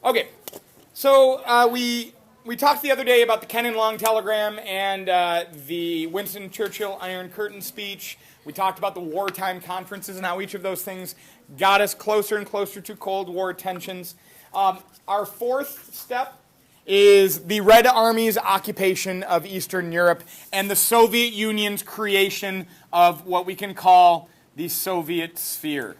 Okay, so we talked the other day about the Kennan Long telegram and the Winston Churchill Iron Curtain speech. We talked about the wartime conferences and how each of those things got us closer and closer to Cold War tensions. Our fourth step is the Red Army's occupation of Eastern Europe and the Soviet Union's creation of what we can call the Soviet sphere.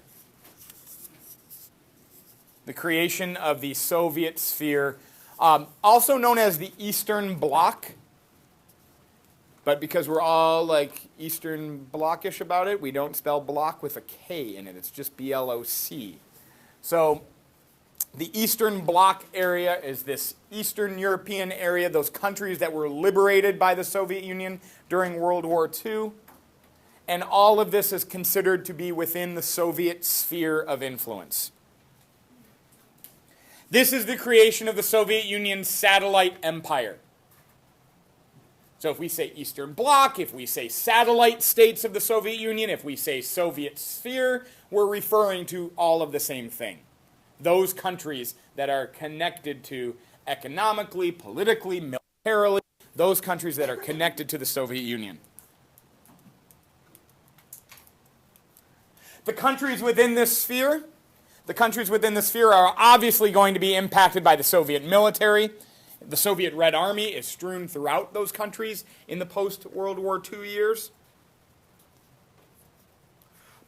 The creation of the Soviet sphere, also known as the Eastern Bloc. But because we're all like Eastern Blockish about it, we don't spell block with a K in it. It's just B-L-O-C. So the Eastern Bloc area is this Eastern European area, those countries that were liberated by the Soviet Union during World War II. And all of this is considered to be within the Soviet sphere of influence. This is the creation of the Soviet Union's satellite empire. So if we say Eastern Bloc, if we say satellite states of the Soviet Union, if we say Soviet sphere, we're referring to all of the same thing. Those countries that are connected to economically, politically, militarily, those countries that are connected to the Soviet Union. The countries within this sphere are obviously going to be impacted by the Soviet military. The Soviet Red Army is strewn throughout those countries in the post-World War II years.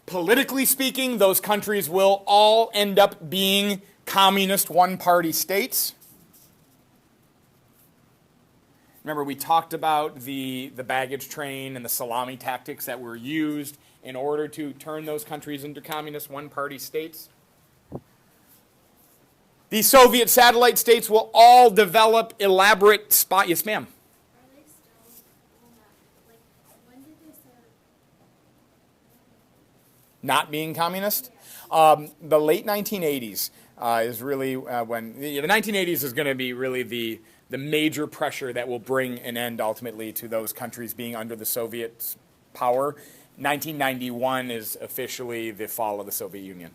Politically speaking, those countries will all end up being communist one-party states. Remember, we talked about the baggage train and the salami tactics that were used in order to turn those countries into communist one-party states. The Soviet satellite states will all develop elaborate spot. Yes, ma'am. Are they still like when did they start Not being communist? The late 1980s is really when the 1980s is going to be really the major pressure that will bring an end ultimately to those countries being under the Soviet power. 1991 is officially the fall of the Soviet Union.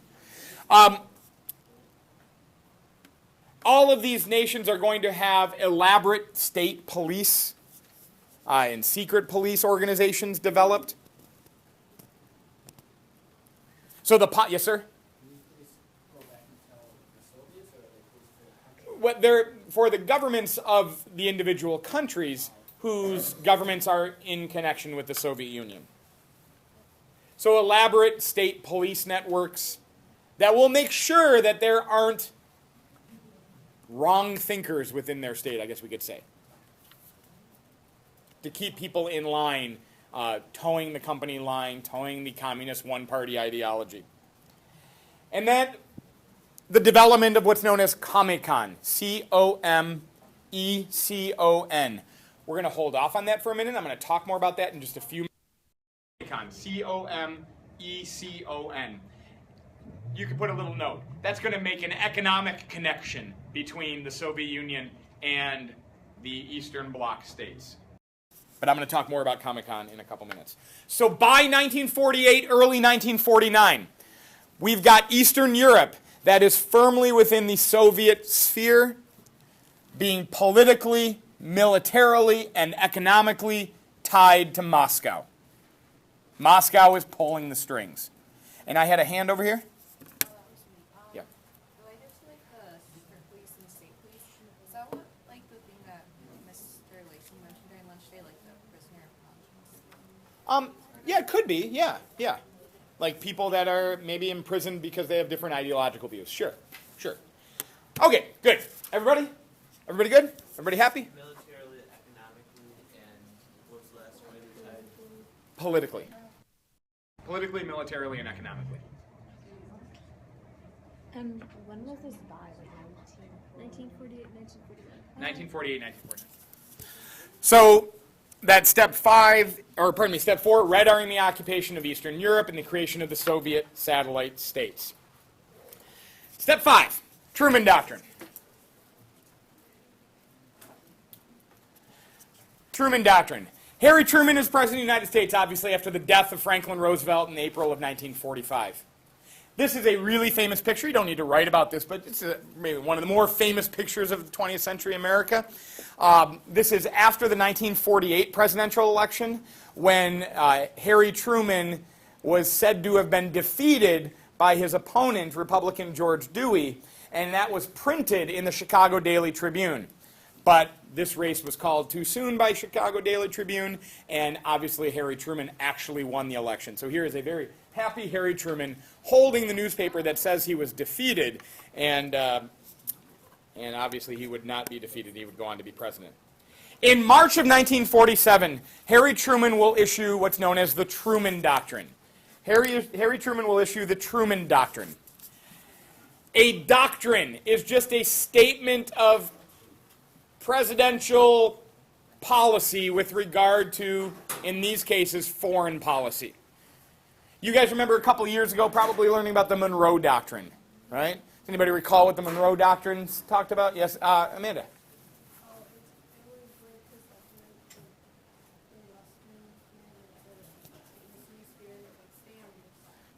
All of these nations are going to have elaborate state police and secret police organizations developed. So yes, sir? For the governments of the individual countries whose governments are in connection with the Soviet Union. So elaborate state police networks that will make sure that there aren't wrong thinkers within their state, I guess we could say. To keep people in line, towing the company line, towing the communist one-party ideology. And then the development of what's known as Comecon, C-O-M-E-C-O-N. We're going to hold off on that for a minute. I'm going to talk more about that in just a few minutes. C-O-M-E-C-O-N. You could put a little note. That's going to make an economic connection between the Soviet Union and the Eastern Bloc states. But I'm going to talk more about Comecon in a couple minutes. So by 1948, early 1949, we've got Eastern Europe that is firmly within the Soviet sphere, being politically, militarily, and economically tied to Moscow. Moscow is pulling the strings. And I had a hand over here. Yeah. Related to like the secret police and the state police, is that what like the thing that Mr. Lacey mentioned during lunch today, like the prisoner of conscience? Yeah, it could be. Yeah. Like people that are maybe imprisoned because they have different ideological views. Sure. Okay, good. Everybody good? Everybody happy? Militarily, economically, and what's the last one you said? Politically, militarily, and economically. And when was this by? Like 1948, 1949? 1948. So that's step 4, Red Army occupation of Eastern Europe and the creation of the Soviet satellite states. Step 5, Truman Doctrine. Truman Doctrine. Harry Truman is President of the United States, obviously, after the death of Franklin Roosevelt in April of 1945. This is a really famous picture. You don't need to write about this, but it's maybe one of the more famous pictures of the 20th century America. This is after the 1948 presidential election, when Harry Truman was said to have been defeated by his opponent, Republican George Dewey, and that was printed in the Chicago Daily Tribune. But this race was called too soon by Chicago Daily Tribune, and obviously Harry Truman actually won the election. So here is a very happy Harry Truman holding the newspaper that says he was defeated, and obviously he would not be defeated. He would go on to be president. In March of 1947, Harry Truman will issue what's known as the Truman Doctrine. Harry Truman will issue the Truman Doctrine. A doctrine is just a statement of presidential policy with regard to, in these cases, foreign policy. You guys remember a couple years ago probably learning about the Monroe Doctrine, right? Does anybody recall what the Monroe Doctrine talked about? Yes, Amanda.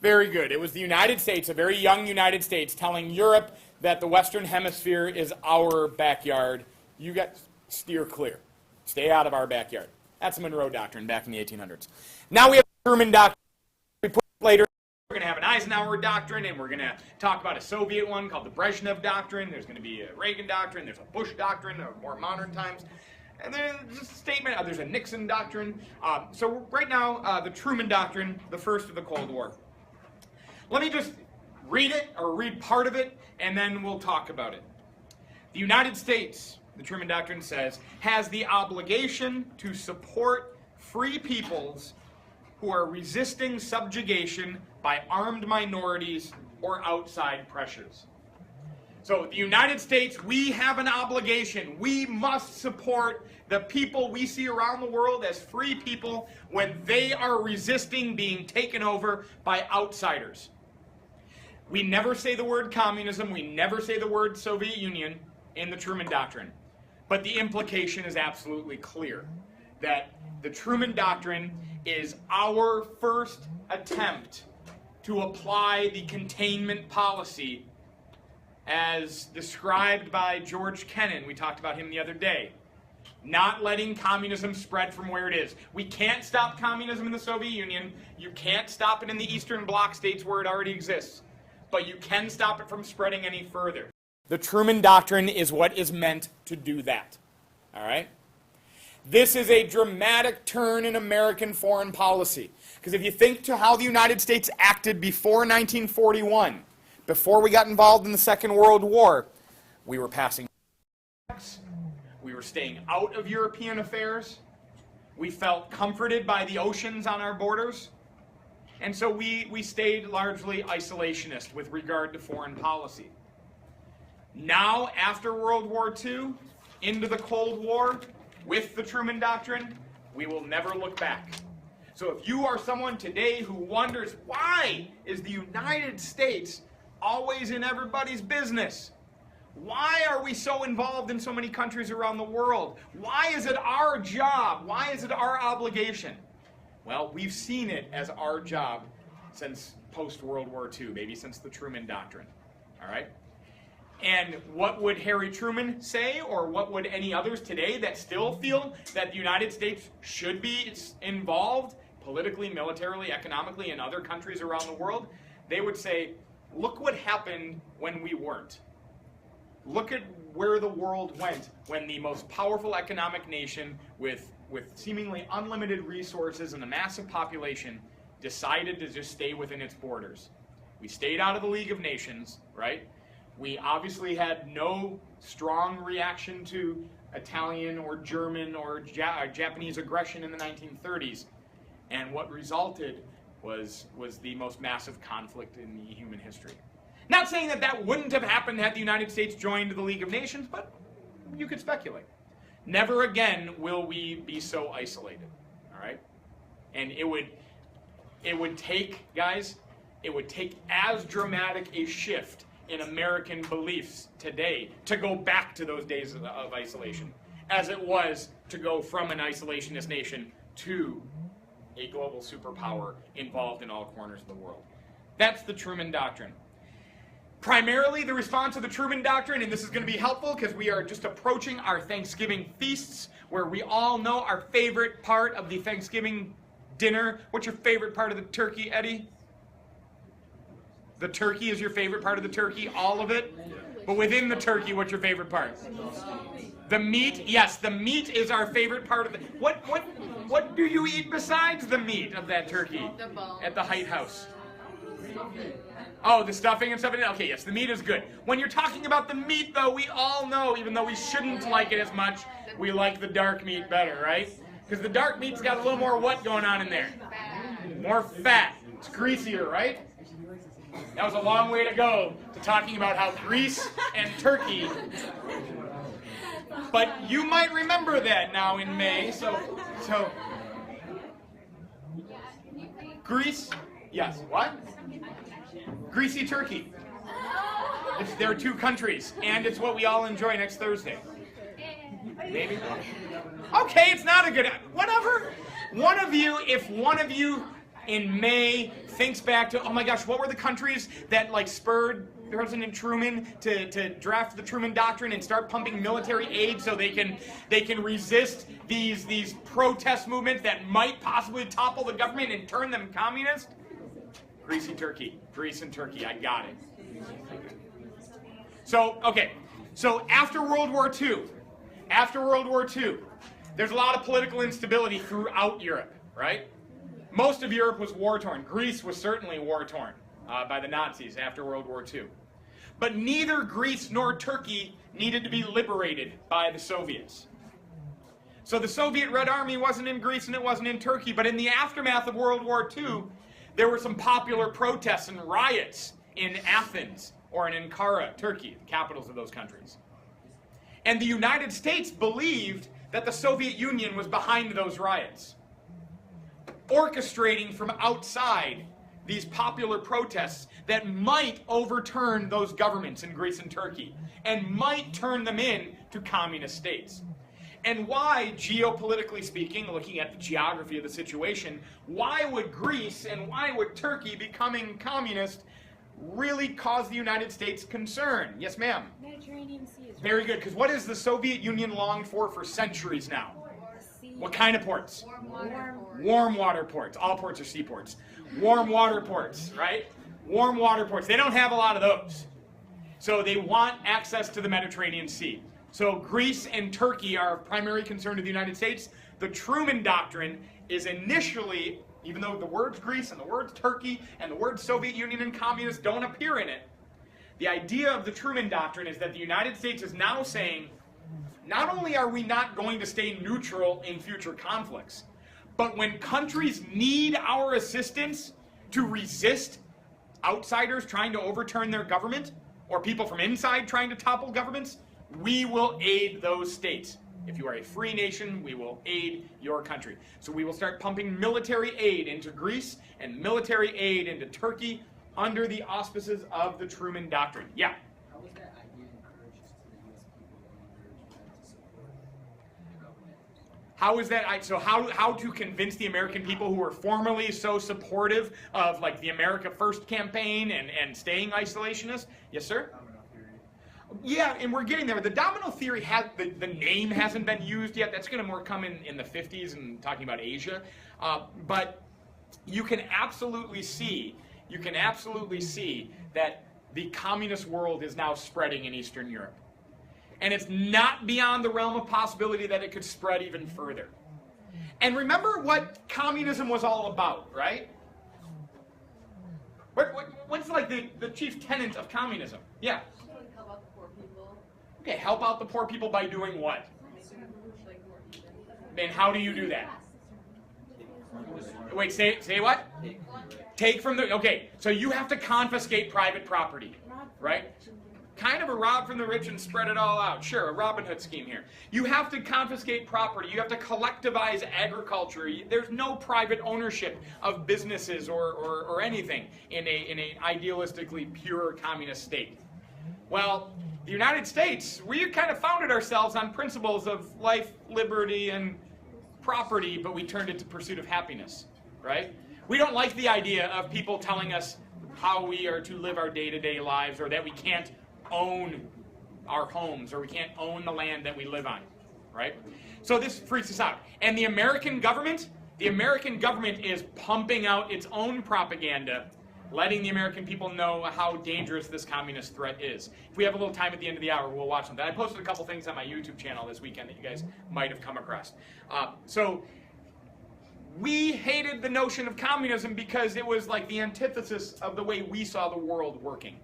Very good. It was the United States, a very young United States, telling Europe that the Western Hemisphere is our backyard. You guys steer clear. Stay out of our backyard. That's the Monroe Doctrine back in the 1800s. Now we have the Truman Doctrine. We put later. We're going to have an Eisenhower Doctrine, and we're going to talk about a Soviet one called the Brezhnev Doctrine. There's going to be a Reagan Doctrine. There's a Bush Doctrine of more modern times. And there's a statement. There's a Nixon Doctrine. So right now, the Truman Doctrine, the first of the Cold War. Let me just read it, or read part of it, and then we'll talk about it. The United States, the Truman Doctrine says, has the obligation to support free peoples who are resisting subjugation by armed minorities or outside pressures. So the United States, we have an obligation. We must support the people we see around the world as free people when they are resisting being taken over by outsiders. We never say the word communism. We never say the word Soviet Union in the Truman Doctrine. But the implication is absolutely clear that the Truman Doctrine is our first attempt to apply the containment policy as described by George Kennan. We talked about him the other day. Not letting communism spread from where it is. We can't stop communism in the Soviet Union. You can't stop it in the Eastern Bloc states where it already exists. But you can stop it from spreading any further. The Truman Doctrine is what is meant to do that. All right? This is a dramatic turn in American foreign policy. Because if you think to how the United States acted before 1941, before we got involved in the Second World War, we were passing tax, we were staying out of European affairs, we felt comforted by the oceans on our borders, and so we stayed largely isolationist with regard to foreign policy. Now, after World War II, into the Cold War, with the Truman Doctrine, we will never look back. So if you are someone today who wonders, why is the United States always in everybody's business? Why are we so involved in so many countries around the world? Why is it our job? Why is it our obligation? Well, we've seen it as our job since post-World War II, maybe since the Truman Doctrine. All right? And what would Harry Truman say, or what would any others today that still feel that the United States should be involved politically, militarily, economically in other countries around the world? They would say, look what happened when we weren't. Look at where the world went when the most powerful economic nation with seemingly unlimited resources and a massive population decided to just stay within its borders. We stayed out of the League of Nations, right? We obviously had no strong reaction to Italian or German or Japanese aggression in the 1930s. And what resulted was the most massive conflict in the human history. Not saying that that wouldn't have happened had the United States joined the League of Nations, but you could speculate. Never again will we be so isolated, all right? And it would take, guys, it would take as dramatic a shift in American beliefs today to go back to those days of isolation as it was to go from an isolationist nation to a global superpower involved in all corners of the world. That's the Truman Doctrine. Primarily the response to the Truman Doctrine, and this is going to be helpful because we are just approaching our Thanksgiving feasts, where we all know our favorite part of the Thanksgiving dinner. What's your favorite part of the turkey, Eddie? The turkey is your favorite part of the turkey, all of it? But within the turkey, what's your favorite part? The meat? Yes, the meat is our favorite part of the... What do you eat besides the meat of that turkey at the Height House? Oh, the stuffing and stuff in it? Okay, yes, the meat is good. When you're talking about the meat, though, we all know, even though we shouldn't like it as much, we like the dark meat better, right? Because the dark meat's got a little more what going on in there? More fat. It's greasier, right? That was a long way to go to talking about how grease and turkey... But you might remember that now in May, so Greece, yes, what? Greasy turkey. There are two countries, and it's what we all enjoy next Thursday. Maybe? Okay, it's not a good, whatever. If one of you in May thinks back to, oh my gosh, what were the countries that like spurred President Truman to draft the Truman Doctrine and start pumping military aid so they can resist these protest movements that might possibly topple the government and turn them communist? Greasy turkey. Greece and Turkey. I got it. So, okay. So after World War II, there's a lot of political instability throughout Europe, right? Most of Europe was war-torn. Greece was certainly war-torn by the Nazis after World War II. But neither Greece nor Turkey needed to be liberated by the Soviets. So the Soviet Red Army wasn't in Greece and it wasn't in Turkey, but in the aftermath of World War II, there were some popular protests and riots in Athens or in Ankara, Turkey, the capitals of those countries. And the United States believed that the Soviet Union was behind those riots, orchestrating from outside these popular protests that might overturn those governments in Greece and Turkey and might turn them into communist states. And why, geopolitically speaking, looking at the geography of the situation, why would Greece and why would Turkey becoming communist really cause the United States concern? Yes, ma'am? Mediterranean Sea is Very good, because what has the Soviet Union longed for centuries now? What kind of ports? Warm water ports. All ports are seaports. Warm water ports, right? Warm water ports. They don't have a lot of those. So they want access to the Mediterranean Sea. So Greece and Turkey are of primary concern to the United States. The Truman Doctrine is initially, even though the words Greece and the words Turkey and the words Soviet Union and communist don't appear in it, the idea of the Truman Doctrine is that the United States is now saying, not only are we not going to stay neutral in future conflicts, but when countries need our assistance to resist outsiders trying to overturn their government, or people from inside trying to topple governments, we will aid those states. If you are a free nation, we will aid your country. So we will start pumping military aid into Greece and military aid into Turkey under the auspices of the Truman Doctrine. Yeah? How was that idea encouraged to the U.S. people when they urged them to support the government? How is that? So how to convince the American people who were formerly so supportive of like the America First campaign and staying isolationist? Yes, sir? Yeah, and we're getting there. The domino theory has the name hasn't been used yet. That's going to more come in the 50s and talking about Asia. But you can absolutely see that the communist world is now spreading in Eastern Europe. And it's not beyond the realm of possibility that it could spread even further. And remember what communism was all about, right? What's like the chief tenet of communism? Yeah. Help out the poor people. Okay, help out the poor people by doing what? And how do you do that? Wait, say what? Take from the, okay, so you have to confiscate private property, right? Kind of a rob from the rich and spread it all out. Sure, a Robin Hood scheme here. You have to confiscate property. You have to collectivize agriculture. There's no private ownership of businesses or anything in a idealistically pure communist state. Well, the United States, we kind of founded ourselves on principles of life, liberty, and property, but we turned it to pursuit of happiness, right? We don't like the idea of people telling us how we are to live our day-to-day lives, or that we can't own our homes, or we can't own the land that we live on, right? So this freaks us out. And the American government is pumping out its own propaganda, letting the American people know how dangerous this communist threat is. If we have a little time at the end of the hour, we'll watch something. I posted a couple things on my YouTube channel this weekend that you guys might have come across. So we hated the notion of communism because it was like the antithesis of the way we saw the world working.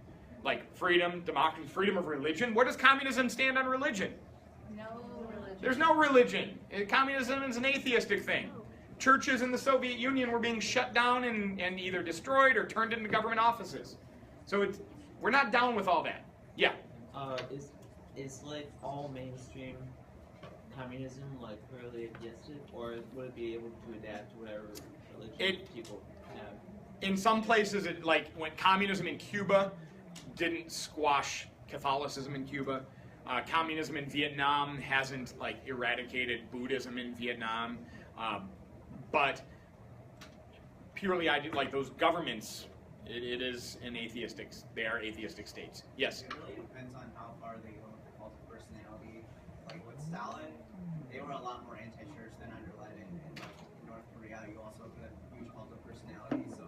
Like freedom, democracy, freedom of religion. Where does communism stand on religion? No religion. There's no religion. Communism is an atheistic thing. Churches in the Soviet Union were being shut down and either destroyed or turned into government offices. So we're not down with all that. Yeah. Is like all mainstream communism like really against it, or would it be able to adapt to whatever religion people have? In some places, like when communism in Cuba didn't squash Catholicism in Cuba. Communism in Vietnam hasn't like eradicated Buddhism in Vietnam. But purely, like those governments, it is an atheistic. They are atheistic states. Yes. It really depends on how far they go with the cult of personality. Like with Stalin, they were a lot more anti-church than under Lenin. And like in North Korea, you also have a huge cult of personality. So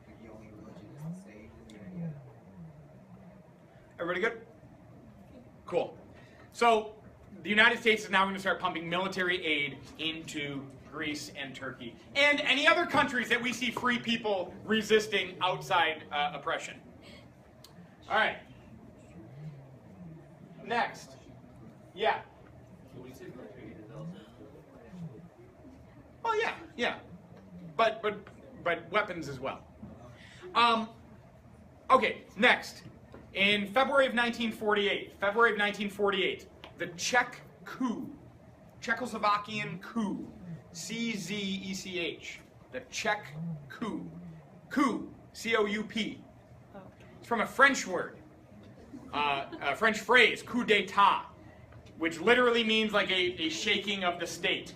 like, the only religion is the state. Is the idea. Everybody good? Cool. So the United States is now going to start pumping military aid into Greece and Turkey, and any other countries that we see free people resisting outside oppression. All right. Next. Yeah. Oh yeah, yeah. But weapons as well. Okay, next. In February of 1948, the Czech coup, Czechoslovakian coup, C-Z-E-C-H, the Czech coup. Coup, C-O-U-P. It's from a French word, a French phrase, coup d'etat, which literally means like a shaking of the state.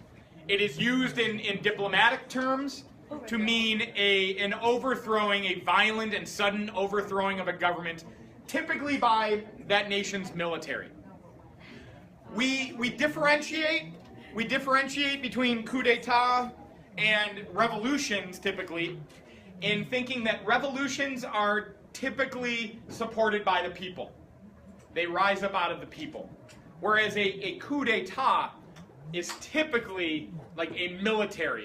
It is used in diplomatic terms to mean an overthrowing, a violent and sudden overthrowing of a government, typically by that nation's military. We differentiate between coup d'etat and revolutions typically in thinking that revolutions are typically supported by the people. They rise up out of the people. Whereas a coup d'etat is typically like a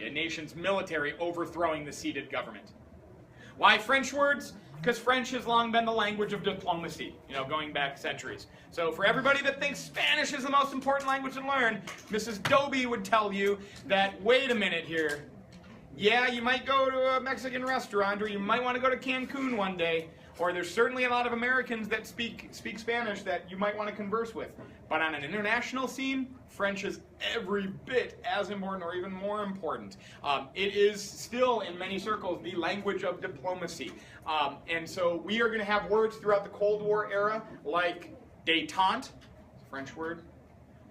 nation's military overthrowing the seated government. Why French words? Because French has long been the language of diplomacy, going back centuries. So for everybody that thinks Spanish is the most important language to learn, Mrs. Doby would tell you that, wait a minute here, yeah, you might go to a Mexican restaurant, or you might want to go to Cancun one day, or there's certainly a lot of Americans that speak Spanish that you might want to converse with. But on an international scene, French is every bit as important or even more important. It is still, in many circles, the language of diplomacy. And so we are going to have words throughout the Cold War era like détente, French word,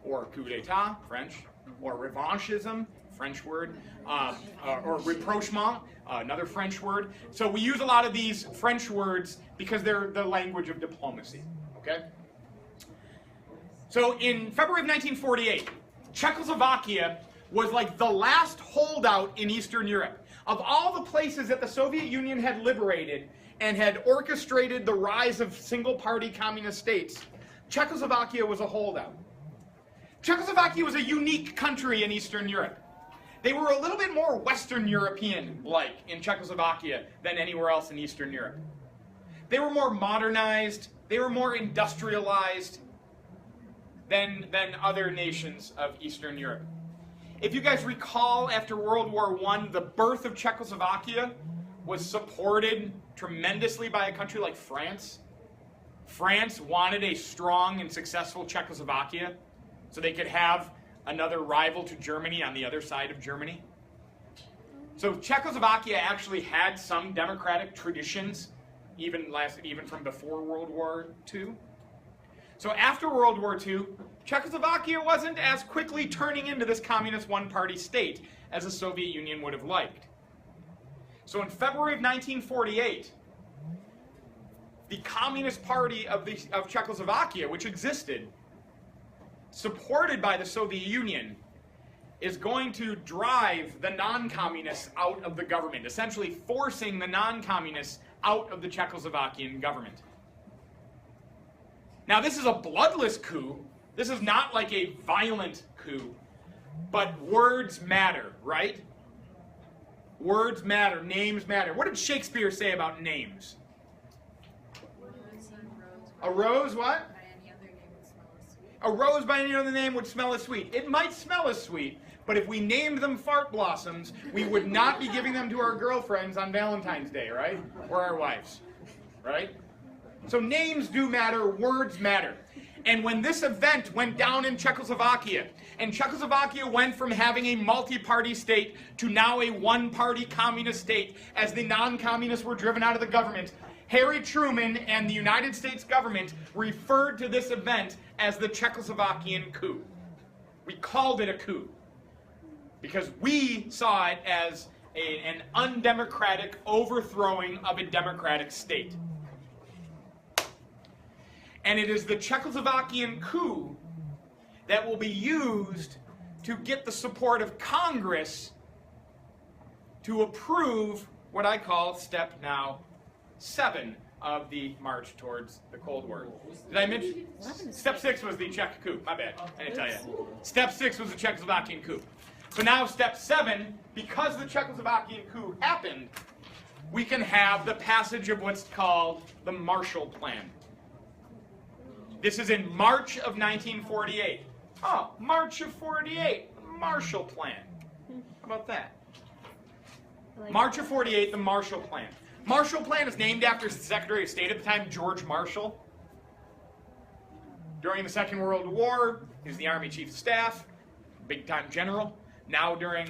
or coup d'etat, French, or revanchism, French word, or rapprochement, another French word. So we use a lot of these French words because they're the language of diplomacy, okay? So in February of 1948, Czechoslovakia was like the last holdout in Eastern Europe. Of all the places that the Soviet Union had liberated and had orchestrated the rise of single-party communist states, Czechoslovakia was a holdout. Czechoslovakia was a unique country in Eastern Europe. They were a little bit more Western European-like in Czechoslovakia than anywhere else in Eastern Europe. They were more modernized, they were more industrialized than other nations of Eastern Europe. If you guys recall, after World War I, the birth of Czechoslovakia was supported tremendously by a country like France. France wanted a strong and successful Czechoslovakia so they could have another rival to Germany on the other side of Germany. So Czechoslovakia actually had some democratic traditions, even from before World War II. So after World War II, Czechoslovakia wasn't as quickly turning into this communist one-party state as the Soviet Union would have liked. So in February of 1948, the Communist Party of Czechoslovakia, which existed, supported by the Soviet Union, is going to drive the non-communists out of the government, essentially forcing the non-communists out of the Czechoslovakian government. Now, this is a bloodless coup. This is not like a violent coup, but words matter, right? Words matter, names matter. What did Shakespeare say about names? A rose what? A rose by any other name would smell as sweet. It might smell as sweet, but if we named them fart blossoms, we would not be giving them to our girlfriends on Valentine's Day, right? Or our wives, right? So names do matter, words matter. And when this event went down in Czechoslovakia, and Czechoslovakia went from having a multi-party state to now a one-party communist state, as the non-communists were driven out of the government, Harry Truman and the United States government referred to this event as the Czechoslovakian coup. We called it a coup because we saw it as an undemocratic overthrowing of a democratic state. And it is the Czechoslovakian coup that will be used to get the support of Congress to approve what I call step now 7 of the march towards the Cold War. Did I mention? Step 6 was the Czech coup. My bad. I didn't tell you. Step 6 was the Czechoslovakian coup. So now step 7, because the Czechoslovakian coup happened, we can have the passage of what's called the Marshall Plan. This is in March of 1948. Oh, March of 48, the Marshall Plan. How about that? March of 48, the Marshall Plan. Marshall Plan is named after Secretary of State at the time, George Marshall. During the Second World War, he was the Army Chief of Staff, big-time general. Now during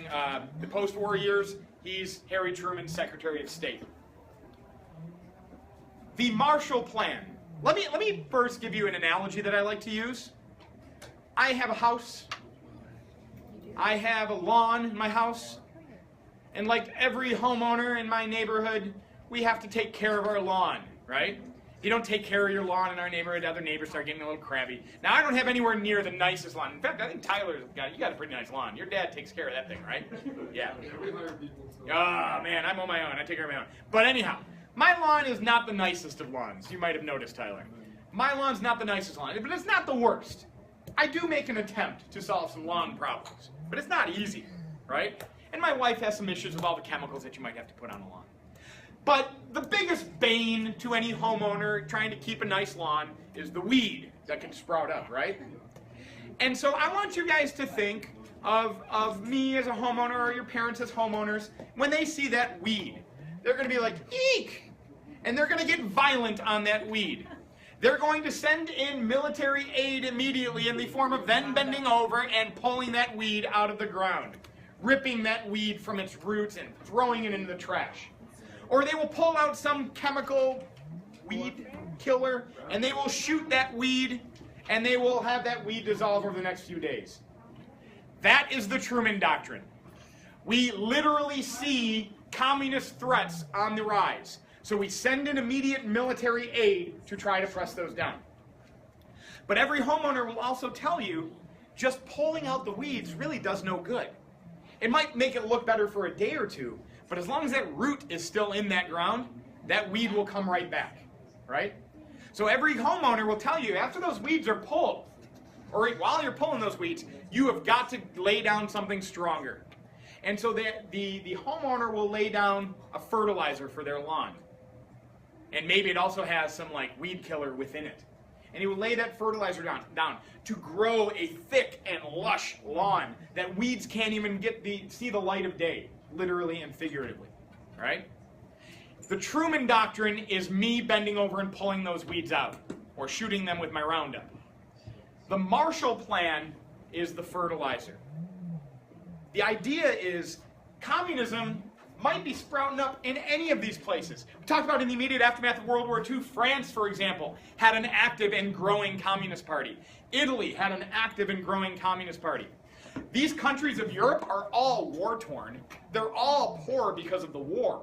the post-war years, he's Harry Truman's Secretary of State. The Marshall Plan. Let me first give you an analogy that I like to use. I have a house. I have a lawn in my house. And like every homeowner in my neighborhood, we have to take care of our lawn, right? If you don't take care of your lawn in our neighborhood, other neighbors start getting a little crabby. Now, I don't have anywhere near the nicest lawn. In fact, I think Tyler's got, you got a pretty nice lawn. Your dad takes care of that thing, right? Yeah. Oh, man, I'm on my own. I take care of my own. But anyhow, my lawn is not the nicest of lawns. You might have noticed, Tyler. My lawn's not the nicest lawn, but it's not the worst. I do make an attempt to solve some lawn problems, but it's not easy, right? And my wife has some issues with all the chemicals that you might have to put on a lawn. But the biggest bane to any homeowner trying to keep a nice lawn is the weed that can sprout up, right? And so I want you guys to think of me as a homeowner or your parents as homeowners. When they see that weed, they're going to be like, eek! And they're going to get violent on that weed. They're going to send in military aid immediately in the form of them bending over and pulling that weed out of the ground, ripping that weed from its roots and throwing it into the trash. Or they will pull out some chemical weed killer and they will shoot that weed and they will have that weed dissolve over the next few days. That is the Truman Doctrine. We literally see communist threats on the rise. So we send in immediate military aid to try to press those down. But every homeowner will also tell you just pulling out the weeds really does no good. It might make it look better for a day or two, but as long as that root is still in that ground, that weed will come right back, right? So every homeowner will tell you after those weeds are pulled, or while you're pulling those weeds, you have got to lay down something stronger. And so the homeowner will lay down a fertilizer for their lawn. And maybe it also has some like weed killer within it. And he will lay that fertilizer down to grow a thick and lush lawn that weeds can't even see the light of day, literally and figuratively, right? The Truman Doctrine is me bending over and pulling those weeds out, or shooting them with my Roundup. The Marshall Plan is the fertilizer. The idea is communism might be sprouting up in any of these places. We talked about in the immediate aftermath of World War II, France, for example, had an active and growing communist party. Italy had an active and growing communist party. These countries of Europe are all war-torn. They're all poor because of the war.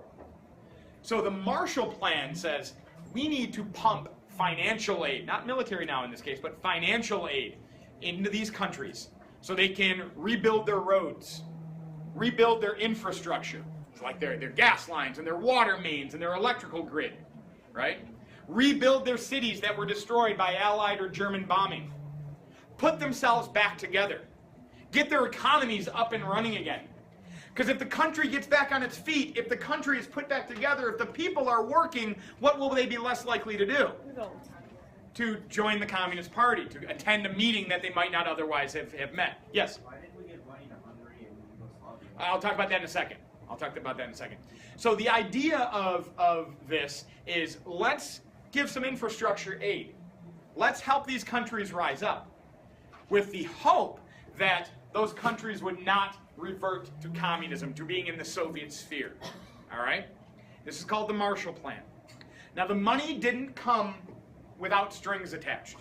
So the Marshall Plan says, we need to pump financial aid, not military now in this case, but financial aid into these countries so they can rebuild their roads, rebuild their infrastructure, like their gas lines and their water mains and their electrical grid, right? Rebuild their cities that were destroyed by Allied or German bombing. Put themselves back together. Get their economies up and running again. Because if the country gets back on its feet, if the country is put back together, if the people are working, what will they be less likely to do? To join the Communist Party, to attend a meeting that they might not otherwise have met. Yes? Why didn't we give money to Hungary and Yugoslavia? I'll talk about that in a second. So the idea of this is, let's give some infrastructure aid. Let's help these countries rise up with the hope that those countries would not revert to communism, to being in the Soviet sphere. All right? This is called the Marshall Plan. Now, the money didn't come without strings attached.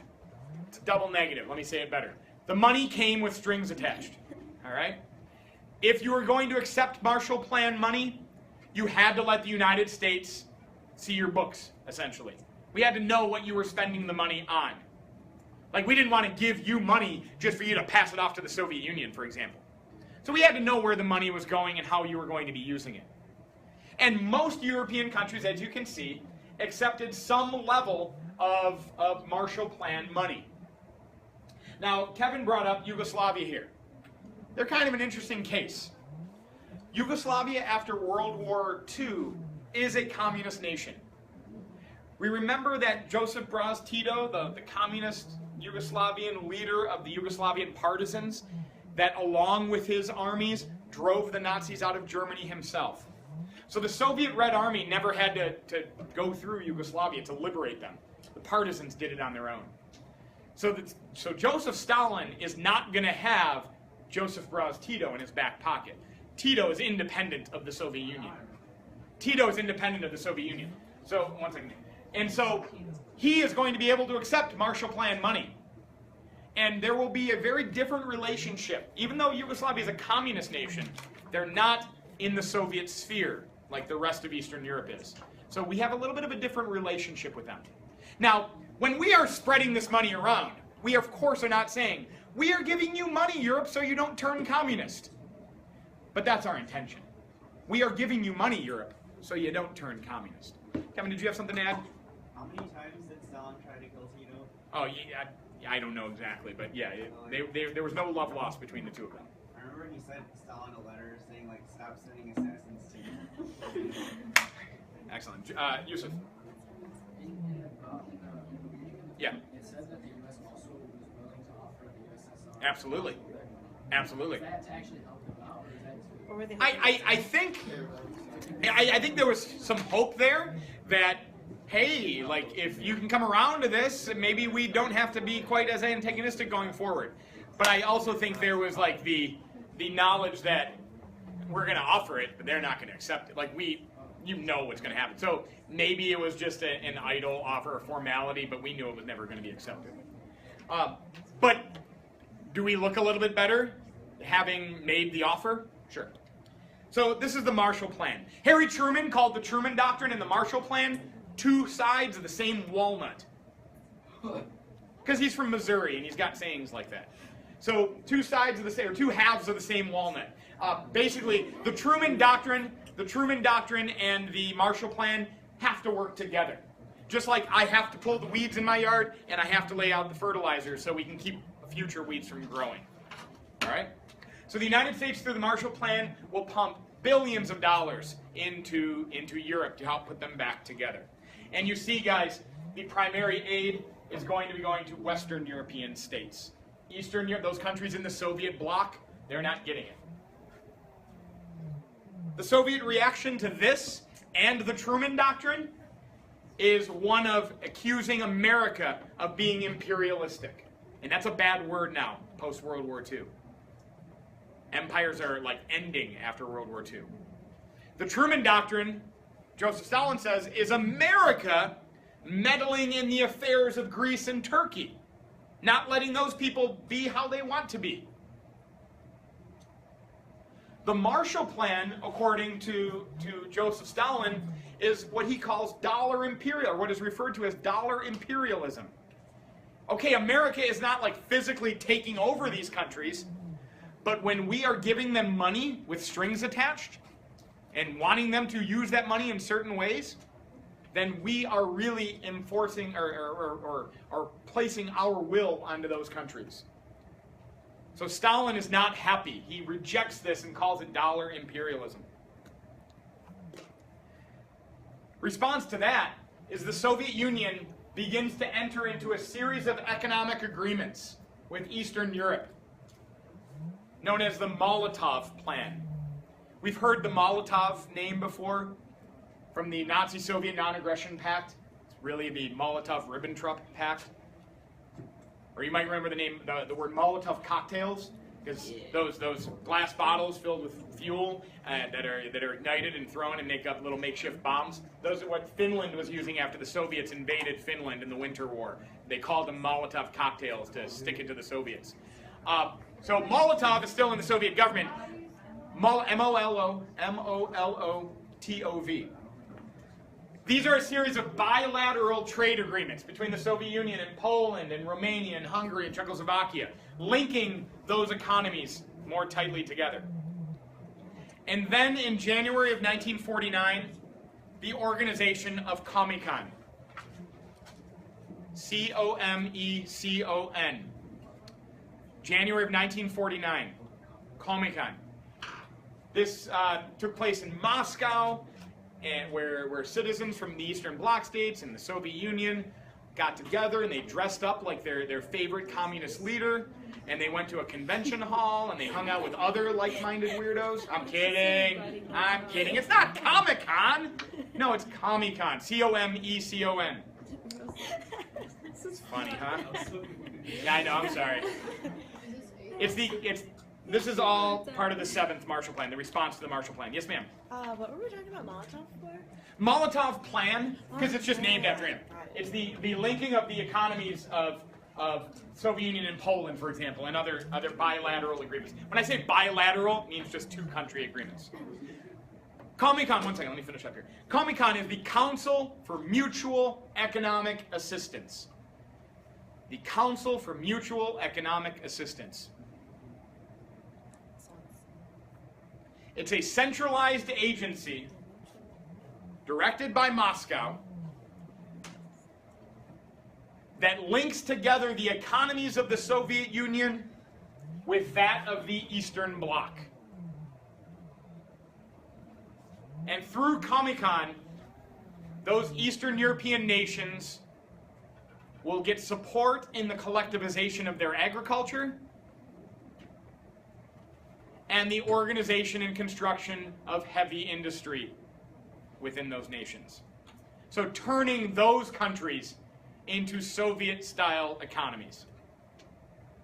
It's a double negative. Let me say it better. The money came with strings attached. All right? If you were going to accept Marshall Plan money, you had to let the United States see your books, essentially. We had to know what you were spending the money on. Like, we didn't want to give you money just for you to pass it off to the Soviet Union, for example. So we had to know where the money was going and how you were going to be using it. And most European countries, as you can see, accepted some level of Marshall Plan money. Now, Kevin brought up Yugoslavia here. They're kind of an interesting case. Yugoslavia after World War II is a communist nation. We remember that Josip Broz Tito, the communist Yugoslavian leader of the Yugoslavian partisans, that along with his armies drove the Nazis out of Germany himself. So the Soviet Red Army never had to go through Yugoslavia to liberate them. The partisans did it on their own. So Joseph Stalin is not going to have Joseph Broz Tito in his back pocket. Tito is independent of the Soviet Union. So, one second. And so, he is going to be able to accept Marshall Plan money. And there will be a very different relationship. Even though Yugoslavia is a communist nation, they're not in the Soviet sphere like the rest of Eastern Europe is. So we have a little bit of a different relationship with them. Now, when we are spreading this money around, we of course are not saying, we are giving you money, Europe, so you don't turn communist. But that's our intention. We are giving you money, Europe, so you don't turn communist. Kevin, did you have something to add? How many times did Stalin try to kill Tito? Oh, yeah, I don't know exactly, but yeah, there was no love lost between the two of them. I remember he sent Stalin a letter saying, like, stop sending assassins to me. Excellent. Yusuf. Yeah. It says that the U.S. also was willing to offer the USSR. Absolutely. Absolutely. Is that to actually help them out, or is that to... Or were they I think there was some hope there that, hey, like, if you can come around to this, maybe we don't have to be quite as antagonistic going forward. But I also think there was, like, the knowledge that we're going to offer it, but they're not going to accept it. Like, you know what's going to happen. So maybe it was just an idle offer, a formality, but we knew it was never going to be accepted. But do we look a little bit better having made the offer? Sure. So this is the Marshall Plan. Harry Truman called the Truman Doctrine and the Marshall Plan two sides of the same walnut. Because he's from Missouri and he's got sayings like that. So two halves of the same walnut. Basically, the Truman Doctrine and the Marshall Plan have to work together. Just like I have to pull the weeds in my yard and I have to lay out the fertilizer so we can keep future weeds from growing. All right? So the United States, through the Marshall Plan, will pump billions of dollars into Europe to help put them back together. And you see, guys, the primary aid is going to be going to Western European states. Eastern Europe, those countries in the Soviet bloc, they're not getting it. The Soviet reaction to this and the Truman Doctrine is one of accusing America of being imperialistic. And that's a bad word now, post-World War II. Empires are like ending after World War II. The Truman Doctrine, Joseph Stalin says, is America meddling in the affairs of Greece and Turkey, not letting those people be how they want to be. The Marshall Plan, according to Joseph Stalin, is what he calls dollar imperial, or what is referred to as dollar imperialism. Okay, America is not like physically taking over these countries, but when we are giving them money with strings attached and wanting them to use that money in certain ways, then we are really enforcing or placing our will onto those countries. So Stalin is not happy. He rejects this and calls it dollar imperialism. Response to that is the Soviet Union begins to enter into a series of economic agreements with Eastern Europe, known as the Molotov Plan. We've heard the Molotov name before from the Nazi-Soviet Non-Aggression Pact. It's really the Molotov-Ribbentrop Pact. Or you might remember the word Molotov cocktails, because those glass bottles filled with fuel that are ignited and thrown and make up little makeshift bombs. Those are what Finland was using after the Soviets invaded Finland in the Winter War. They called them Molotov cocktails to stick it to the Soviets. So Molotov is still in the Soviet government. M-O-L-O-T-O-V. These are a series of bilateral trade agreements between the Soviet Union and Poland and Romania and Hungary and Czechoslovakia, linking those economies more tightly together. And then in January of 1949, the Organisation of Comecon. C-O-M-E-C-O-N. January of 1949, Comecon. This took place in Moscow, and where citizens from the Eastern Bloc states and the Soviet Union got together and they dressed up like their favorite communist leader, and they went to a convention hall and they hung out with other like-minded weirdos. I'm kidding. I'm kidding. It's not Comic-Con. No, it's Comecon. C-O-M-E-C-O-N. This is Funny, huh? Yeah, I know. I'm sorry. This is all part of the 7th Marshall Plan, the response to the Marshall Plan. Yes, ma'am. What were we talking about Molotov for? Molotov Plan, because it's just named after him. It's the linking of the economies of Soviet Union and Poland, for example, and other bilateral agreements. When I say bilateral, it means just 2-country agreements. Comecon, one second, let me finish up here. Comecon is the Council for Mutual Economic Assistance. The Council for Mutual Economic Assistance. It's a centralized agency directed by Moscow that links together the economies of the Soviet Union with that of the Eastern Bloc. And through Comecon, those Eastern European nations will get support in the collectivization of their agriculture and the organization and construction of heavy industry within those nations. So turning those countries into Soviet-style economies.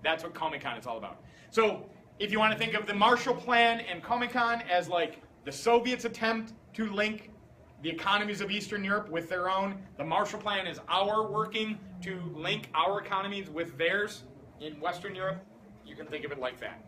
That's what Comecon is all about. So if you want to think of the Marshall Plan and Comecon as like the Soviets' attempt to link the economies of Eastern Europe with their own, the Marshall Plan is our working to link our economies with theirs in Western Europe, you can think of it like that.